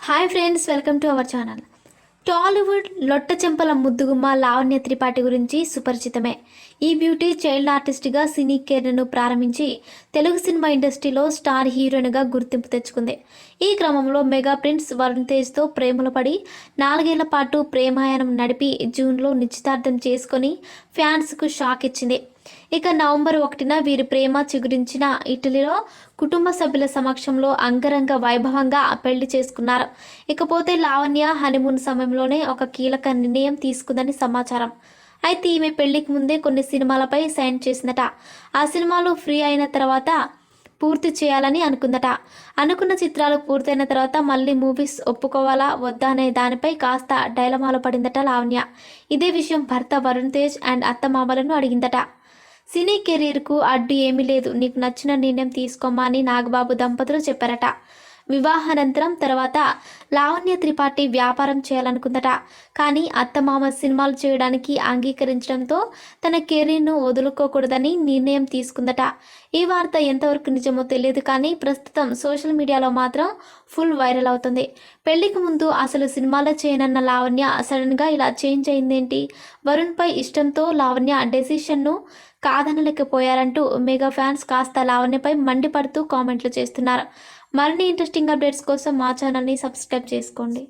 Hi friends, welcome to our channel. Tollywood లొట్ట చెంపల ముద్దుగుమ్మ లావణ్య త్రిపాఠి గురించి సుపరిచితమే. ఈ బ్యూటీ చైల్డ్ ఆర్టిస్ట్గా సినీ కెరీర్ను ప్రారంభించి తెలుగు సినిమా ఇండస్ట్రీలో స్టార్ హీరోయిన్గా గుర్తింపు తెచ్చుకుంది. ఈ క్రమంలో మెగా ప్రిన్స్ వరుణ్ తేజ్తో ప్రేమలో పడి 4 ఏళ్ల పాటు ప్రేమాయణం నడిపి జూన్లో నిశ్చితార్థం చేసుకొని ఫ్యాన్స్కు షాక్ ఇచ్చింది. ఇక నవంబర్ 1న వీరి ప్రేమ చిగురించిన ఇటలీలో కుటుంబ సభ్యుల సమక్షంలో అంగరంగ వైభవంగా పెళ్లి చేసుకున్నారు. ఇకపోతే లావణ్య హనీమూన్ సమయంలోనే ఒక కీలక నిర్ణయం తీసుకుందని సమాచారం. అయితే ఈమె పెళ్లికి ముందే కొన్ని సినిమాలపై సైన్ చేసిందట. ఆ సినిమాలు ఫ్రీ అయిన తర్వాత పూర్తి చేయాలని అనుకుందట. అనుకున్న చిత్రాలు పూర్తయిన తర్వాత మళ్ళీ మూవీస్ ఒప్పుకోవాలా వద్దా అనే దానిపై కాస్త డైలమాలో పడిందట లావణ్య. ఇదే విషయం భర్త వరుణ్ తేజ్ అండ్ అత్తమామలను అడిగిందట. సినీ కెరీర్కు అడ్డు ఏమీ లేదు, నీకు నచ్చిన నిర్ణయం తీసుకోమా అని నాగబాబు దంపతులు చెప్పారట. వివాహానంతరం తర్వాత లావణ్య త్రిపాఠి వ్యాపారం చేయాలనుకుందట. కానీ అత్తమామ సినిమాలు చేయడానికి అంగీకరించడంతో తన కెరీర్ను వదులుకోకూడదని నిర్ణయం తీసుకుందట. ఈ వార్త ఎంతవరకు నిజమో తెలియదు, కానీ ప్రస్తుతం సోషల్ మీడియాలో మాత్రం ఫుల్ వైరల్ అవుతుంది. పెళ్లికి ముందు అసలు సినిమాలో చేయనన్న లావణ్య సడన్గా ఇలా చేంజ్ అయిందేంటి? వరుణ్పై ఇష్టంతో లావణ్య డెసిషన్ను కాదనలేకపోయారంటూ మెగా ఫ్యాన్స్ కాస్త లావణ్యపై మండిపడుతూ కామెంట్లు చేస్తున్నారు. మరిన్ని ఇంట్రెస్టింగ్ అప్డేట్స్ కోసం మా ఛానల్ని సబ్స్క్రైబ్ చేసుకోండి.